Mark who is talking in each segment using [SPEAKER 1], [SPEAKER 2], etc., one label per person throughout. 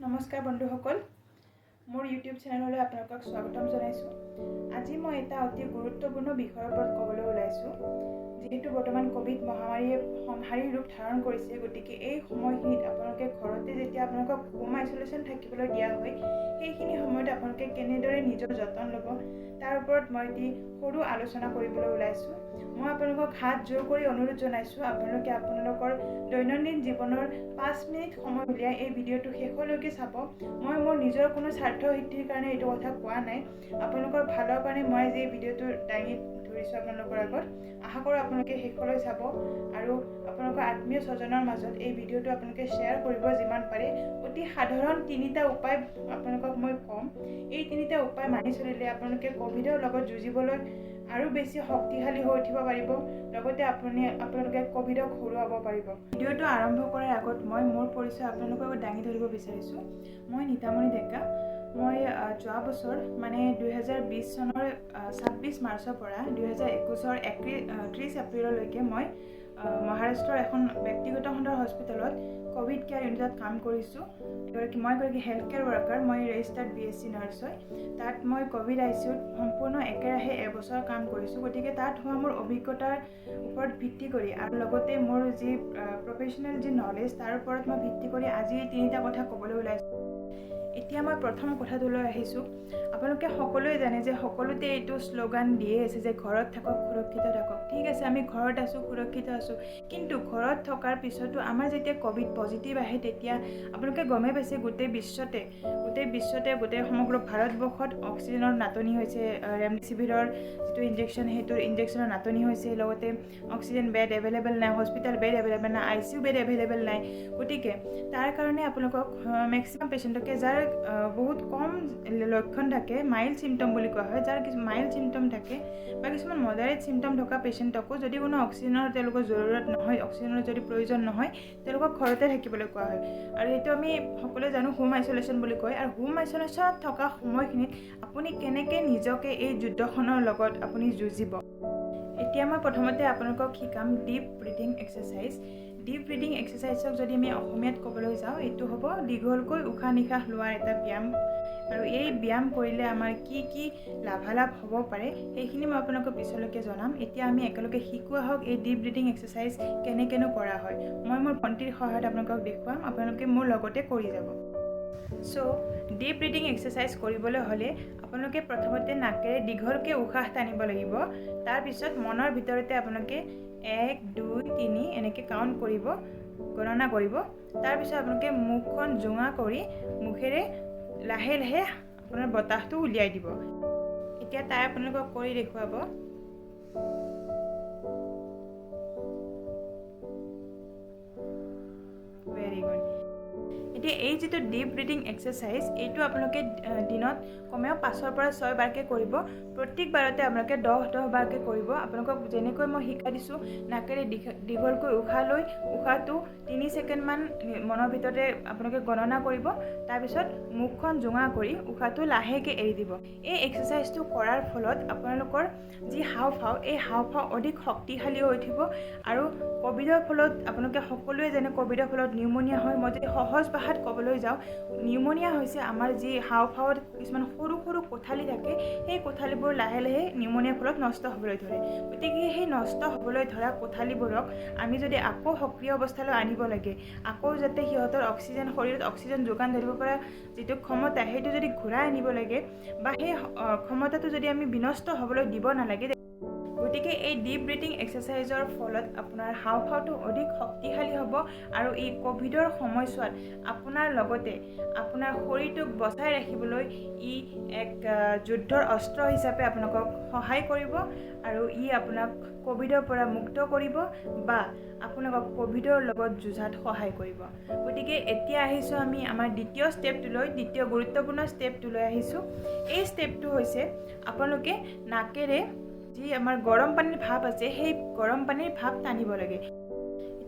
[SPEAKER 1] নমস্কাৰ বন্ধুসকল, মোৰ ইউটিউব চেনেললৈ আপোনালোকক স্বাগতম জনাইছোঁ। আজি মই এটা অতি গুৰুত্বপূৰ্ণ বিষয়ৰ ওপৰত ক'বলৈ ওলাইছোঁ। যিহেতু বৰ্তমান কোভিড মহামাৰীয়ে সংহাৰী ৰূপ ধাৰণ কৰিছে, গতিকে এই সময়খিনিত আপোনালোকে ঘৰতে যেতিয়া আপোনালোকক হোম আইচলেশ্যন থাকিবলৈ দিয়া হয়, সেইখিনি সময়ত আপোনালোকে কেনেদৰে নিজৰ যতন ল'ব তাৰ ওপৰত মই এটি সৰু আলোচনা কৰিবলৈ ওলাইছোঁ। মই আপোনালোকক হাত জোৰ কৰি অনুৰোধ জনাইছোঁ, আপোনালোকে আপোনালোকৰ দৈনন্দিন জীৱনৰ 5 মিনিট সময় উলিয়াই এই ভিডিঅ'টো শেষলৈকে চাব। মই মোৰ নিজৰ কোনো স্বাৰ্থ সিদ্ধিৰ কাৰণে এইটো কথা কোৱা নাই। আপোনালোকৰ ভালৰ কাৰণে মই আজি এই ভিডিঅ'টো দাঙি ধৰিছোঁ আপোনালোকৰ আগত। আশা কৰোঁ আপোনালোকে শেষলৈ চাব আৰু আপোনালোকৰ আত্মীয় স্বজনৰ মাজত এই ভিডিঅ'টো আপোনালোকে শ্বেয়াৰ কৰিব যিমান পাৰে। অতি সাধাৰণ 3টা উপায় আপোনালোকক মই ক'ম। এই 3টা উপায় মানি চলিলে আপোনালোকে কোভিডৰ লগত যুঁজিবলৈ আৰু বেছি শক্তিশালী হৈ উঠিব পাৰিব, লগতে আপোনালোকে কোভিডক হৰুৱাব পাৰিব। ভিডিঅ'টো আৰম্ভ কৰাৰ আগত মই মোৰ পৰিচয় আপোনালোকক দাঙি ধৰিব বিচাৰিছোঁ। মই নিতামণি ডেকা। মই যোৱা বছৰ মানে 2020 চনৰ 26 মাৰ্চৰ পৰা 2021 30 এপ্ৰিললৈকে মই মহাৰাষ্ট্ৰৰ এখন ব্যক্তিগত খণ্ডৰ হস্পিটেলত কোভিড কেয়াৰ ইউনিটত কাম কৰিছোঁ। মই এগৰাকী হেল্থ কেয়াৰ ৱৰ্কাৰ। মই ৰেজিষ্টাৰ্ড BSc নাৰ্ছ হয়। তাত মই কোভিড ICUত সম্পূৰ্ণ একেৰাহে এবছৰ কাম কৰিছোঁ। গতিকে তাত হোৱা মোৰ অভিজ্ঞতাৰ ওপৰত ভিত্তি কৰি আৰু লগতে মোৰ যি প্ৰফেশ্যনেল যি নলেজ তাৰ ওপৰত মই ভিত্তি কৰি আজি এই 3টা কথা ক'বলৈ ওলাইছোঁ। এতিয়া মই প্ৰথম কথাটোলৈ আহিছোঁ। আপোনালোকে সকলোৱে জানে যে সকলোতে এইটো শ্লোগান দিয়ে আছে যে ঘৰত থাকক, সুৰক্ষিত থাকক। ঠিক আছে, আমি ঘৰত আছোঁ, সুৰক্ষিত আছোঁ, কিন্তু ঘৰত থকাৰ পিছতো আমাৰ যেতিয়া কোভিড পজিটিভ আহে তেতিয়া আপোনালোকে গমেই পাইছে গোটেই বিশ্বতে গোটেই সমগ্ৰ ভাৰতবৰ্ষত অক্সিজেনৰ নাটনি হৈছে। ৰেমডেছিভিৰৰ যিটো ইনজেকশ্যন, সেইটোৰ ইনজেকশ্যনৰ নাটনি হৈছে। লগতে অক্সিজেন বেড এভেইলেবল নাই, হস্পিটেল বেড এভেইলেবল নাই, ICU বেড এভেইলেবল নাই। গতিকে তাৰ কাৰণে আপোনালোকক মেক্সিমাম পেচেণ্টকে যাৰ বহুত কম লক্ষণ থাকে, মাইল্ড চিমটম বুলি কোৱা হয়, যাৰ কিছু মাইল্ড চিমটম থাকে বা কিছুমান মডাৰেট চিমটম থকা পেচেণ্টকো যদি কোনো অক্সিজেনৰ তেওঁলোকৰ জৰুৰত নহয়, অক্সিজেনৰ যদি প্ৰয়োজন নহয়, তেওঁলোকক ঘৰতে থাকিবলৈ কোৱা হয়। আৰু সেইটো আমি সকলোৱে জানো হোম আইচলেশ্যন বুলি কয়। আৰু হোম আইচলেশ্যনত থকা সময়খিনিত আপুনি কেনেকৈ নিজকে এই যুদ্ধখনৰ লগত আপুনি যুঁজিব। এতিয়া মই প্ৰথমতে আপোনালোকক শিকাম deep breathing exercise. Deep breathing এক্সাৰচাইজক যদি আমি অসমীয়াত ক'বলৈ যাওঁ, এইটো হ'ব দীঘলকৈ উশাহ নিশাহ লোৱাৰ এটা ব্যায়াম। আৰু এই ব্যায়াম কৰিলে আমাৰ কি কি লাভালাভ হ'ব পাৰে সেইখিনি মই আপোনালোকক পিছলৈকে জনাম। এতিয়া আমি একেলগে শিকোৱা হওক এই ডিপ ব্ৰিথিং এক্সাৰচাইজ কেনেকৈনো কৰা হয়। মই মোৰ ভণ্টিৰ সহায়ত আপোনালোকক দেখুৱাম, আপোনালোকে মোৰ লগতে কৰি যাব। ডিপ ব্ৰিথিং এক্সাৰচাইজ কৰিবলৈ হ'লে আপোনালোকে প্ৰথমতে নাকেৰে দীঘলকৈ উশাহ টানিব লাগিব। তাৰপিছত মনৰ ভিতৰতে আপোনালোকে 1 2 3 এনেকৈ কাউণ্ট কৰিব, গণনা কৰিব। তাৰপিছত আপোনালোকে মুখখন জোঙা কৰি মুখেৰে লাহে লাহে আপোনাৰ বতাহটো উলিয়াই দিব। এতিয়া তাই আপোনালোকক কৰি দেখুৱাব। Very good. এতিয়া এই যিটো ডিপ ব্ৰিথিং এক্সাৰচাইজ, এইটো আপোনালোকে দিনত কমেও 5 পৰা 6 বাৰকৈ কৰিব। প্ৰত্যেকবাৰতে আপোনালোকে 10 বাৰকৈ কৰিব। আপোনালোকক যেনেকৈ মই শিকাই দিছোঁ, নাকেৰে দীঘলকৈ উশাহ লৈ উশাহটো 3 ছেকেণ্ডমান মনৰ ভিতৰতে আপোনালোকে গণনা কৰিব। তাৰপিছত মুখখন জোঙা কৰি উশাহটো লাহেকৈ এৰি দিব। এই এক্সাৰচাইজটো কৰাৰ ফলত আপোনালোকৰ যি হাওঁফাওঁ, এই হাওঁফাওঁ অধিক শক্তিশালী হৈ উঠিব। আৰু কোভিডৰ ফলত আপোনালোকে সকলোৱে জানে কোভিডৰ ফলত নিউমনিয়া হয়। মই যদি সহজ ভাষাত ক'বলৈ যাওঁ, নিউমনিয়া হৈছে আমাৰ যি হাওঁফাওত কিছুমান সৰু সৰু কোঠালি থাকে, সেই কোঠালিবোৰ লাহে লাহে নিউমনিয়াৰ ফলত নষ্ট হ'বলৈ ধৰে। গতিকে সেই নষ্ট হ'বলৈ ধৰা কোঠালিবোৰক আমি যদি আকৌ সক্ৰিয় অৱস্থালৈ আনিব লাগে, আকৌ যাতে সিহঁতৰ শৰীৰত অক্সিজেন যোগান ধৰিব পৰা যিটো ক্ষমতা, সেইটো যদি ঘূৰাই আনিব লাগে বা সেই ক্ষমতাটো যদি আমি বিনষ্ট হ'বলৈ দিব নালাগে, গতিকে এই ডিপ ব্ৰিথিং এক্সাৰচাইজৰ ফলত আপোনাৰ হাওঁফাওঁটো অধিক শক্তিশালী হ'ব। আৰু এই কোভিডৰ সময়ছোৱাত আপোনাৰ লগতে আপোনাৰ শৰীৰটোক বচাই ৰাখিবলৈ ই এক যুদ্ধৰ অস্ত্ৰ হিচাপে আপোনালোকক সহায় কৰিব। আৰু ই আপোনাক কোভিডৰ পৰা মুক্ত কৰিব বা আপোনালোকক কোভিডৰ লগত যুঁজাত সহায় কৰিব। গতিকে এতিয়া আহিছোঁ আমি আমাৰ দ্বিতীয় ষ্টেপটোলৈ, দ্বিতীয় গুৰুত্বপূৰ্ণ ষ্টেপটোলৈ আহিছোঁ। এই ষ্টেপটো হৈছে আপোনালোকে নাকেৰে যি আমাৰ গৰম পানীৰ ভাপ আছে, সেই গৰম পানীৰ ভাপ টানিব লাগে।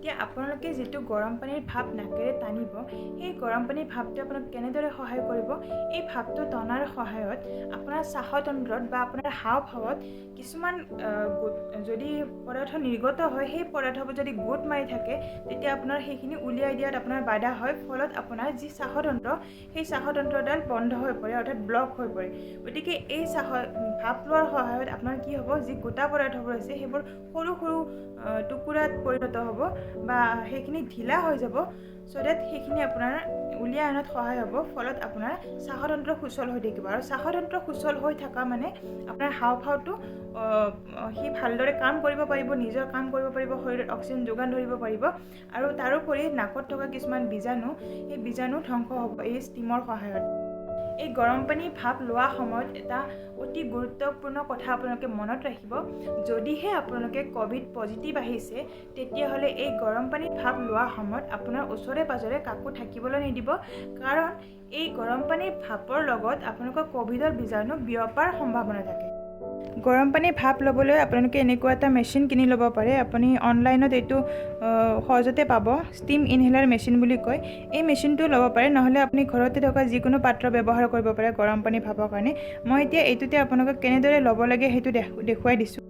[SPEAKER 1] এতিয়া আপোনালোকে যিটো গৰম পানীৰ ভাপ নাকেৰে টানিব, সেই গৰম পানীৰ ভাপটোৱে আপোনাক কেনেদৰে সহায় কৰিব? এই ভাপটো টনাৰ সহায়ত আপোনাৰ শ্বাসতন্ত্ৰত বা আপোনাৰ হাওঁফাওত কিছুমান যদি পদাৰ্থ নিৰ্গত হয়, সেই পদাৰ্থবোৰ যদি গোট মাৰি থাকে, তেতিয়া আপোনাৰ সেইখিনি উলিয়াই দিয়াত আপোনাৰ বাধা হয়। ফলত আপোনাৰ যি শ্বাসতন্ত্ৰ, সেই শ্বাসতন্ত্ৰডাল বন্ধ হৈ পৰে, অৰ্থাৎ ব্লক হৈ পৰে। গতিকে এই ভাপ লোৱাৰ সহায়ত আপোনাৰ কি হ'ব, যি গোটা পদাৰ্থবোৰ আছে সেইবোৰ সৰু সৰু টুকুৰাত পৰিণত হ'ব বা সেইখিনি ঢিলা হৈ যাব, চ' ডেট সেইখিনি আপোনাৰ উলিয়াই অনাত সহায় হ'ব। ফলত আপোনাৰ শ্বাসতন্ত্ৰ সুচল হৈ থাকিব, আৰু শ্বাসতন্ত্ৰ সুচল হৈ থকা মানে আপোনাৰ হাওঁফাওঁটো সি ভালদৰে কাম কৰিব পাৰিব, নিজৰ কাম কৰিব পাৰিব, শৰীৰত অক্সিজেন যোগান ধৰিব পাৰিব, আৰু তাৰোপৰি নাকত থকা কিছুমান বীজাণু, সেই বীজাণু ধ্বংস হ'ব এই ষ্টিমৰ সহায়ত। এই গৰম পানী ভাপ লোৱা সময়ত এটা অতি গুৰুত্বপূৰ্ণ কথা আপোনালোকে মনত ৰাখিব। যদিহে আপোনালোকে ক'ভিড পজিটিভ আহিছে, তেতিয়াহ'লে এই গৰম পানী ভাপ লোৱা সময়ত আপোনাৰ ওচৰে পাজৰে কাকো থাকিবলৈ নিদিব, কাৰণ এই গৰম পানীৰ ভাপৰ লগত আপোনালোকৰ ক'ভিডৰ বীজাণু বিয়পাৰ সম্ভাৱনা থাকে। গৰম পানী ভাপ ল'বলৈ আপোনালোকে এনেকুৱা এটা মেচিন কিনি ল'ব পাৰে। আপুনি অনলাইনত এইটো সহজতে পাব, ষ্টিম ইনহেলাৰ মেচিন বুলি কয়। এই মেচিনটো ল'ব পাৰে, নহ'লে আপুনি ঘৰতে থকা যিকোনো পাত্ৰ ব্যৱহাৰ কৰিব পাৰে গৰম পানী ভাপৰ কাৰণে। মই এতিয়া এইটোতে আপোনালোকক কেনেদৰে ল'ব লাগে সেইটো দেখুৱাই দিছোঁ।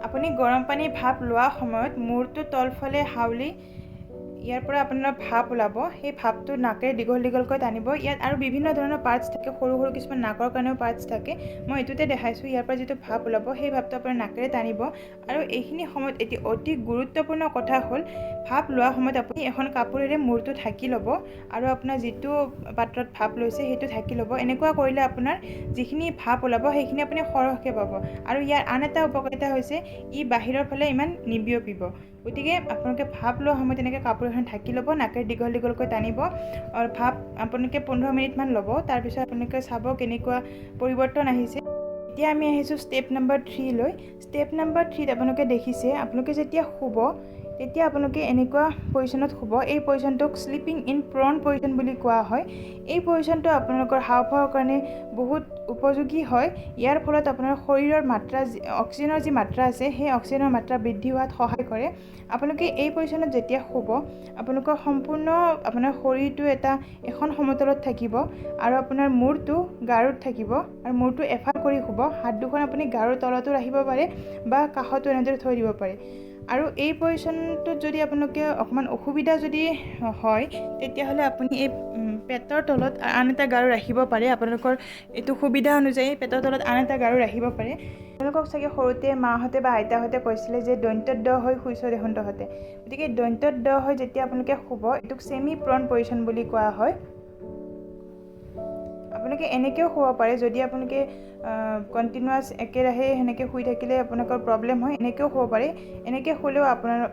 [SPEAKER 1] আপুনি গৰম পানী ভাপ লোৱা সময়ত মূৰটো তলফালে হাউলি ইয়াৰ পৰা আপোনাৰ ভাপ ওলাব। সেই ভাপটো নাকেৰে দীঘল দীঘলকৈ টানিব। ইয়াত আৰু বিভিন্ন ধৰণৰ পাৰ্টছ থাকে, সৰু সৰু কিছুমান নাকৰ কাৰণেও পাৰ্টছ থাকে। মই এইটোতে দেখাইছোঁ। ইয়াৰ পৰা যিটো ভাপ ওলাব, সেই ভাপটো আপোনাৰ নাকেৰে টানিব। আৰু এইখিনি সময়ত এটি অতি গুৰুত্বপূৰ্ণ কথা হ'ল, ভাপ লোৱা সময়ত আপুনি এখন কাপোৰেৰে মূৰটো ঢাকি ল'ব, আৰু আপোনাৰ যিটো পাত্ৰত ভাপ লৈছে সেইটো ঢাকি ল'ব। এনেকুৱা কৰিলে আপোনাৰ যিখিনি ভাপ ওলাব সেইখিনি আপুনি সৰহকৈ পাব। আৰু ইয়াৰ আন এটা উপকাৰিতা হৈছে, ই বাহিৰৰ ফালে ইমান নিবিয়পিব। গতিকে আপোনালোকে ভাপ লোৱা সময়ত এনেকৈ কাপোৰ এখন ঢাকি ল'ব, নাকেৰে দীঘল দীঘলকৈ টানিব, আৰু ভাপ আপোনালোকে 15 মিনিটমান ল'ব। তাৰপিছত আপোনালোকে চাব কেনেকুৱা পৰিৱৰ্তন আহিছে। এতিয়া আমি আহিছোঁ ষ্টেপ নম্বৰ 3 লৈ। ষ্টেপ নম্বৰ 3ত আপোনালোকে দেখিছে, আপোনালোকে যেতিয়া শুব, তেতিয়া আপোনালোকে এনেকুৱা পজিশ্যনত শুব। এই পজিশ্যনটোক শ্লিপিং ইন প্ৰন পজিশ্যন বুলি কোৱা হয়। এই পজিশ্যনটো আপোনালোকৰ হাওঁফাওৰ কাৰণে বহুত উপযোগী হয়। ইয়াৰ ফলত আপোনাৰ শৰীৰৰ মাত্ৰা, অক্সিজেনৰ যি মাত্ৰা আছে, সেই অক্সিজেনৰ মাত্ৰা বৃদ্ধি হোৱাত সহায় কৰে। আপোনালোকে এই পজিশ্যনত যেতিয়া শুব, আপোনালোকৰ সম্পূৰ্ণ আপোনাৰ শৰীৰটো এখন সমতলত থাকিব, আৰু আপোনাৰ মূৰটো গাৰুত থাকিব, আৰু মূৰটো এফাল কৰি শুব। হাত দুখন আপুনি গাৰুৰ তলতো ৰাখিব পাৰে বা কাষতো এনেদৰে থৈ দিব পাৰে। আৰু এই পজিশ্যনটোত যদি আপোনালোকে অকণমান অসুবিধা যদি হয়, তেতিয়াহ'লে আপুনি এই পেটৰ তলত আন এটা গাৰু ৰাখিব পাৰে। আপোনালোকৰ এইটো সুবিধা অনুযায়ী পেটৰ তলত আন এটা গাৰু ৰাখিব পাৰে। তেওঁলোকক চাগে সৰুতে মাহঁতে বা আইতাহঁতে কৈছিলে যে দন্ত্যত দ হৈ শুইছ দেখোন তহঁতে। গতিকে দন্ত্যত দ হৈ যেতিয়া আপোনালোকে শুব, এইটোক ছেমি প্ৰন পজিশ্যন বুলি কোৱা হয়। আপোনালোকে এনেকৈও শুব পাৰে। যদি আপোনালোকে কণ্টিনিউৱাছ একেৰাহে সেনেকৈ শুই থাকিলে আপোনালোকৰ প্ৰব্লেম হয়, এনেকৈও শুব পাৰে। এনেকৈ শুলেও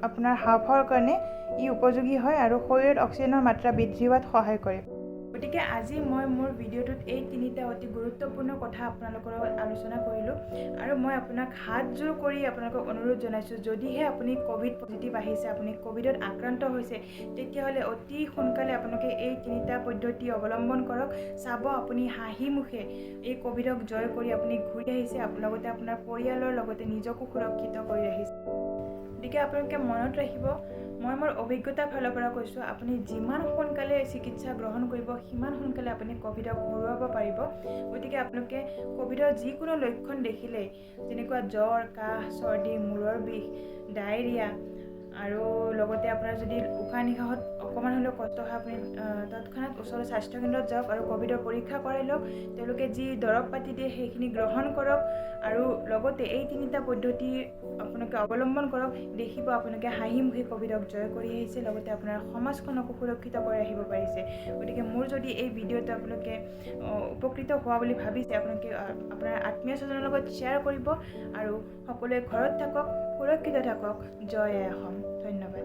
[SPEAKER 1] আপোনাৰ হাওঁফাওৰ কাৰণে ই উপযোগী হয়, আৰু শৰীৰত অক্সিজেনৰ মাত্ৰা বৃদ্ধি হোৱাত সহায় কৰে। গতিকে আজি মই মোৰ ভিডিঅ'টোত এই 3টা অতি গুৰুত্বপূৰ্ণ কথা আপোনালোকৰ লগত আলোচনা কৰিলোঁ, আৰু মই আপোনাক হাতযোৰ কৰি আপোনালোকক অনুৰোধ জনাইছোঁ, যদিহে আপুনি ক'ভিড পজিটিভ আহিছে, আপুনি ক'ভিডত আক্ৰান্ত হৈছে, তেতিয়াহ'লে অতি সোনকালে আপোনালোকে এই 3টা পদ্ধতি অৱলম্বন কৰক। চাব আপুনি হাঁহি মুখে এই ক'ভিডক জয় কৰি আপুনি ঘূৰি আহিছে, লগতে আপোনাৰ পৰিয়ালৰ লগতে নিজকো সুৰক্ষিত কৰি ৰাখিছে। গতিকে আপোনালোকে মনত ৰাখিব, মই মোৰ অভিজ্ঞতাৰ ফালৰ পৰা কৈছোঁ, আপুনি যিমান সোনকালে চিকিৎসা গ্ৰহণ কৰিব, সিমান সোনকালে আপুনি ক'ভিডক হৰুৱাব পাৰিব। গতিকে আপোনালোকে ক'ভিডৰ যিকোনো লক্ষণ দেখিলেই, যেনেকুৱা জ্বৰ, কাহ, চৰ্দি, মূৰৰ বিষ, ডায়েৰিয়া, আৰু লগতে আপোনাৰ যদি উশাহ নিশাহত অকণমান হ'লেও কষ্ট হয়, আপুনি তৎক্ষণাত ওচৰৰ স্বাস্থ্যকেন্দ্ৰত যাওক আৰু ক'ভিডৰ পৰীক্ষা কৰাই লওক। তেওঁলোকে যি দৰৱ পাতি দিয়ে সেইখিনি গ্ৰহণ কৰক, আৰু লগতে এই 3টা পদ্ধতি আপোনালোকে অৱলম্বন কৰক। দেখিব আপোনালোকে হাঁহি মুখে ক'ভিডক জয় কৰি আহিছে, লগতে আপোনাৰ সমাজখনকো সুৰক্ষিত কৰি ৰাখিব পাৰিছে। গতিকে মোৰ যদি এই ভিডিঅ'টো আপোনালোকে উপকৃত হোৱা বুলি ভাবিছে, আপোনালোকে আপোনাৰ আত্মীয় স্বজনৰ লগত শ্বেয়াৰ কৰিব, আৰু সকলোৱে ঘৰত থাকক, সুৰক্ষিত থাকক। জয় আই অসম। ধন্যবাদ।